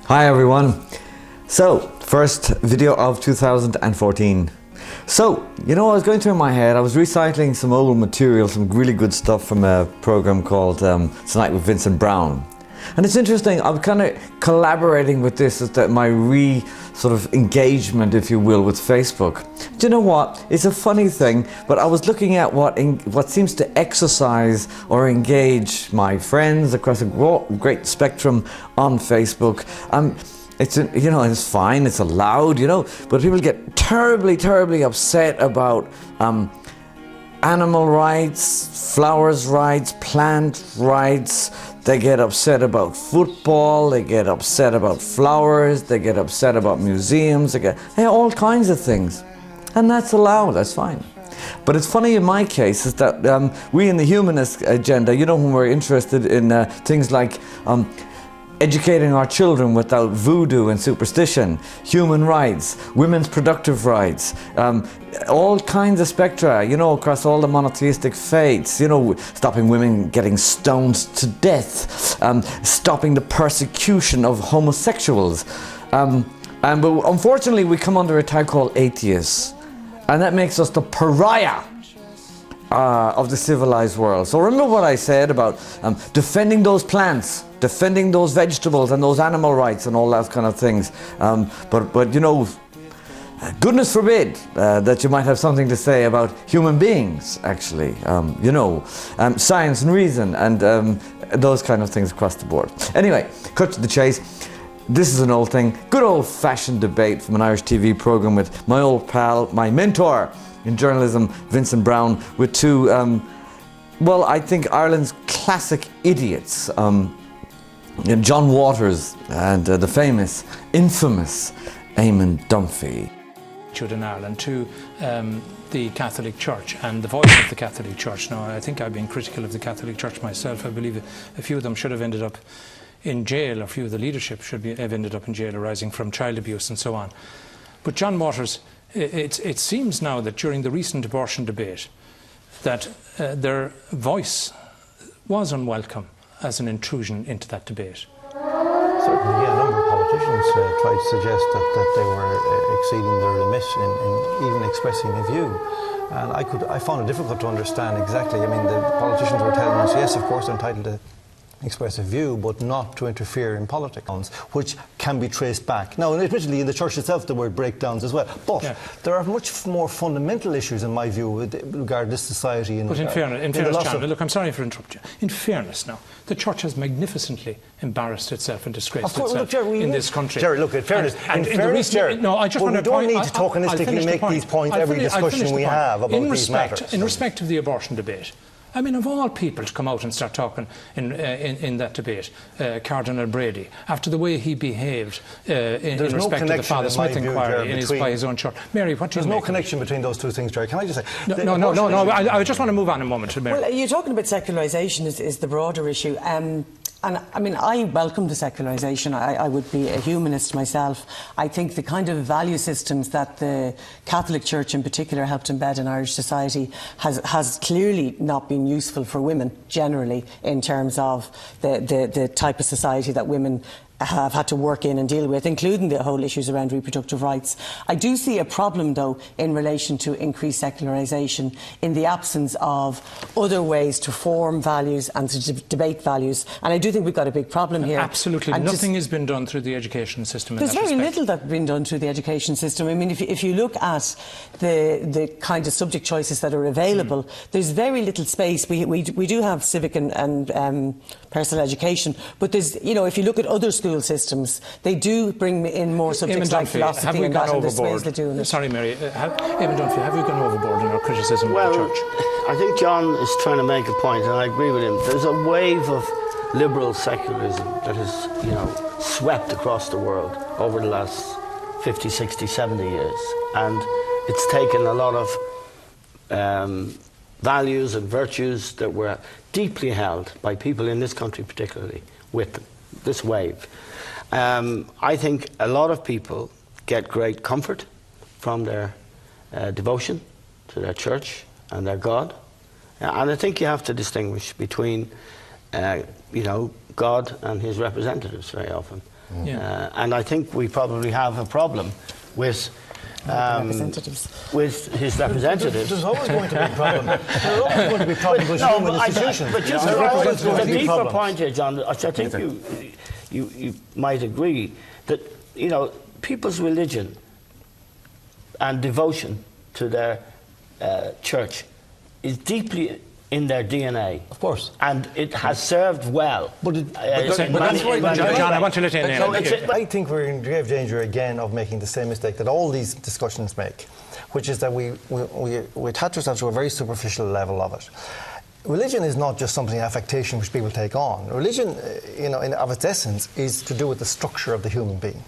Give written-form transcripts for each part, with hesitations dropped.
Hi everyone. So, first video of 2014. So, I was going through my head, I was recycling some old material, some really good stuff from a program called Tonight with Vincent Brown. And it's interesting, I'm kind of collaborating with this as that my sort of engagement, if you will, with Facebook. Do you know what? It's a funny thing, but I was looking at what seems to exercise or engage my friends across a great spectrum on Facebook. It's fine, it's allowed, but people get terribly upset about animal rights, flowers rights, plant rights. They get upset about football, they get upset about flowers, they get upset about museums, they get all kinds of things. And that's allowed, that's fine. But it's funny in my case is that we in the humanist agenda, when we're interested in things like educating our children without voodoo and superstition, human rights, women's productive rights, all kinds of spectra, across all the monotheistic faiths, stopping women getting stoned to death, stopping the persecution of homosexuals. But unfortunately we come under a tag called atheists, and that makes us the pariah of the civilized world. So remember what I said about defending those plants, defending those vegetables and those animal rights and all that kind of things. But goodness forbid that you might have something to say about human beings, actually. Science and reason and those kind of things across the board. Anyway, cut to the chase. This is an old thing, good old-fashioned debate from an Irish TV program with my old pal, my mentor in journalism, Vincent Brown, with two, I think Ireland's classic idiots, John Waters and the famous, infamous Eamon Dunphy. In Ireland to the Catholic Church and the voice of the Catholic Church. Now, I think I've been critical of the Catholic Church myself. I believe a few of them should have ended up in jail, or a few of the leadership should have ended up in jail arising from child abuse and so on. But John Waters, it seems now that during the recent abortion debate that their voice was unwelcome as an intrusion into that debate. Certainly, a number of politicians tried to suggest that they were exceeding their limit in even expressing a view. And I found it difficult to understand exactly. I mean, the politicians were telling us, yes, of course, they're entitled to express a view, but not to interfere in politics, which can be traced back. Now, admittedly, in the church itself, there were breakdowns as well. But there are much more fundamental issues, in my view, with regard to this society. But in fairness, John, look, I'm sorry for interrupting you. In fairness now, the church has magnificently embarrassed itself and disgraced itself in this country. Jerry, look, in fairness, Jerry, no, I just want to don't need to tokenistically make these points every discussion we have about these matters. In respect of the abortion debate, I mean, of all people to come out and start talking in that debate, Cardinal Brady, after the way he behaved in respect to the Father Smith inquiry by his own church. Mary, what do you think? There's no connection between those two things, Jerry. Can I just say? No. I just want to move on a moment to Mary. Well, you're talking about secularisation is the broader issue. And I mean, I welcome the secularisation. I would be a humanist myself. I think the kind of value systems that the Catholic Church in particular helped embed in Irish society has clearly not been useful for women generally in terms of the type of society that women have had to work in and deal with, including the whole issues around reproductive rights. I do see a problem, though, in relation to increased secularisation in the absence of other ways to form values and to debate values. And I do think we've got a big problem here. Absolutely. And nothing has been done through the education system in There's that very respect. little that's been done through the education system. I mean, if you look at the kind of subject choices that are available, there's very little space. We do have civic and personal education, but there's, if you look at other schools, systems, they do bring in more subjects like philosophy and that, and there's ways they do. Sorry, Mary. Eamon Dunphy, have we gone overboard in our criticism of the church? I think John is trying to make a point, and I agree with him. There's a wave of liberal secularism that has, swept across the world over the last 50, 60, 70 years, and it's taken a lot of values and virtues that were deeply held by people in this country, particularly with this wave. I think a lot of people get great comfort from their devotion to their church and their God. And I think you have to distinguish between, God and his representatives very often. And I think we probably have a problem with with his representatives. There's always going to be a problem. There's always going to be problems with human institutions. But just a deeper point here, John, I think you might agree that, you know, people's religion and devotion to their church is deeply in their DNA. Of course. And it has served well. But that's why, John, I want to let you in. I think we're in grave danger again of making the same mistake that all these discussions make, which is that we attach ourselves to a very superficial level of it. Religion is not just something, affectation which people take on. Religion, you know, of its essence, is to do with the structure of the human being.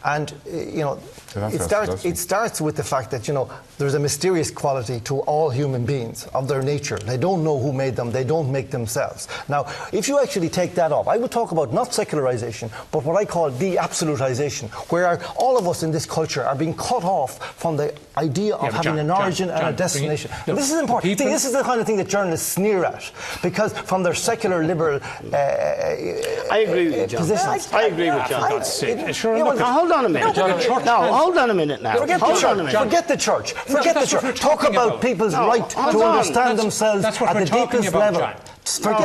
And, you know, it starts with the fact that, you know, there's a mysterious quality to all human beings of their nature. They don't know who made them. They don't make themselves. Now, if you actually take that up, I would talk about not secularization, but what I call de-absolutization, where all of us in this culture are being cut off from the idea of having an origin and a destination. This is important. See, this is the kind of thing that journalists sneer at, because from their secular liberal I agree with you, John. positions. I agree with John. Hold on a minute. Hold on a minute now. Forget the church. Forget the church. Talk about people's right to understand themselves at the deepest level.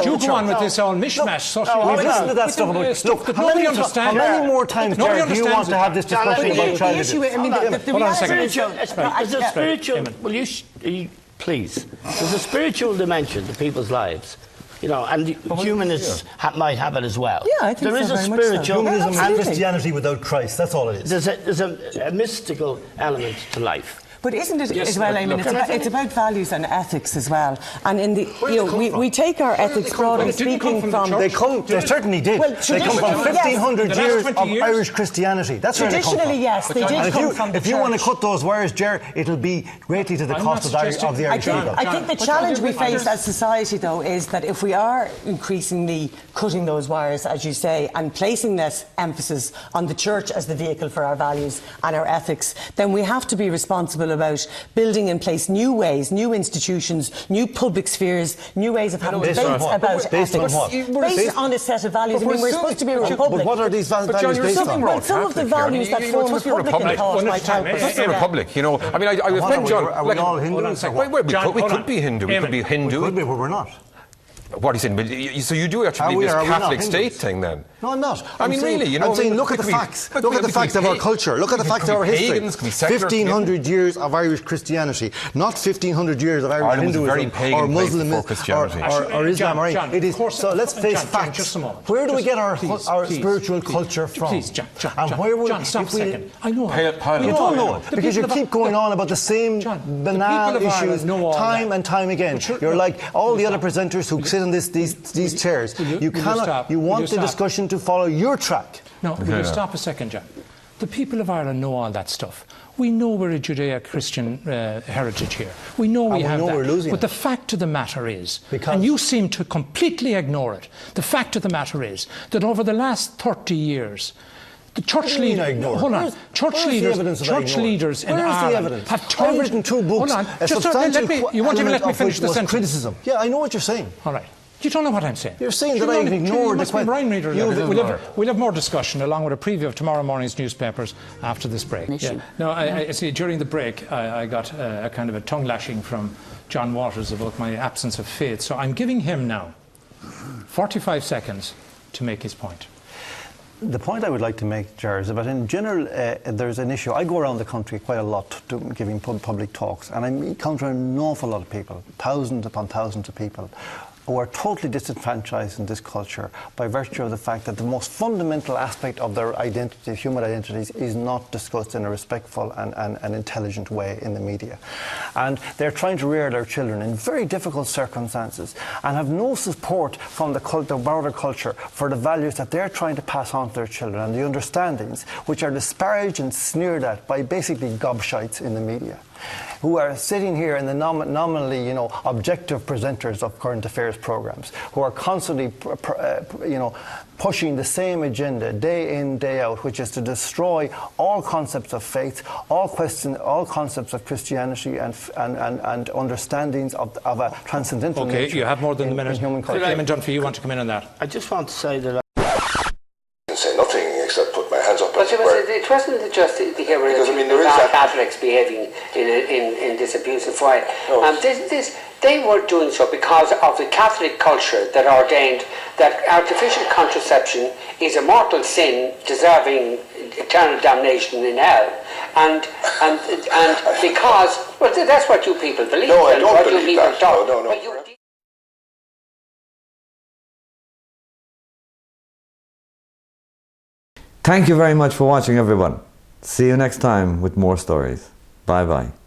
You go on with this all mishmash. We've listened to that stuff about. Look, how many more times, Jared, do you want to have this discussion about childhood? Hold on a second. There's a spiritual. Will you please? There's a spiritual dimension to people's lives. You know, and humanists might have it as well. Yeah, I think there is so, a very much so. spiritual Humanism and Christianity without Christ. That's all it is. There's a mystical element to life. But isn't it as well, I mean, it's about values and ethics as well. And in the, you know, we take our ethics broadly speaking from... They certainly did. Well, they come from 1,500 years of Irish Christianity. That's where they come from. Traditionally, yes, they did come from the church. If you want to cut those wires, Ger, it'll be greatly to the cost of the Irish people. I think the challenge we face as society, though, is that if we are increasingly cutting those wires, as you say, and placing less emphasis on the church as the vehicle for our values and our ethics, then we have to be responsible about building in place new ways, new institutions, new public spheres, new ways of having debates about ethics. Based on a set of values. I mean, we're supposed to be a republic. But what are these values based on? Well, some of the values that form Republican thought might help us. It's a republic, you know. I mean, I was thinking, John... Are we all Hindus? We could be Hindu. We could be Hindu. We could be, but we're not. What are you saying? But so you do actually believe this Catholic state thing then? No, I'm not. I mean, really, you know... I'm saying look at the facts. Look at the facts of our culture. Look at the facts of our history. 1,500 years of Irish Christianity, not 1,500 years of Irish Hinduism or Muslimism or Islam. It is. So let's face facts. Where do we get our spiritual culture from? Please, John, stop a second. I know it. You don't know it because you keep going on about the same banal issues time and time again. You're like all the other presenters who sit in these chairs. You cannot. You want the discussion to follow your track. No, will you stop a second, John? The people of Ireland know all that stuff. We know we're a Judeo-Christian heritage here. We know we have that. We're losing but the fact of the matter is, and you seem to completely ignore it, the fact of the matter is that over the last 30 years, the church leaders, hold on, church leaders in Ireland have turned... I've written 2 books. Hold on, just you won't even let me finish the sentence. Criticism. Yeah, I know what you're saying. All right. You don't know what I'm saying. You're saying that I've ignored the question. We'll have more discussion along with a preview of tomorrow morning's newspapers after this break. Yeah. No, I see, during the break, I got a kind of a tongue lashing from John Waters about my absence of faith. So I'm giving him now 45 seconds to make his point. The point I would like to make, Ger, is that in general, there's an issue. I go around the country quite a lot giving public talks, and I encounter an awful lot of people, thousands upon thousands of people, who are totally disenfranchised in this culture by virtue of the fact that the most fundamental aspect of their identity, human identities, is not discussed in a respectful and intelligent way in the media. And they're trying to rear their children in very difficult circumstances and have no support from the broader culture for the values that they're trying to pass on to their children and the understandings which are disparaged and sneered at by basically gobshites in the media, who are sitting here in the nominally, you know, objective presenters of current affairs programs, who are constantly, pushing the same agenda day in, day out, which is to destroy all concepts of faith, all concepts of Christianity and understandings of a transcendental nature. Okay, you have more than a minute. Eamon Dunphy, you want to come in on that? I just want to say that... I can say nothing except put my hands up. But it wasn't just the Catholics behaving in this abusive way. No. They were doing so because of the Catholic culture that ordained that artificial contraception is a mortal sin deserving eternal damnation in hell. And because, well, that's what you people believe. No, I don't believe that. No. Thank you very much for watching, everyone. See you next time with more stories. Bye bye.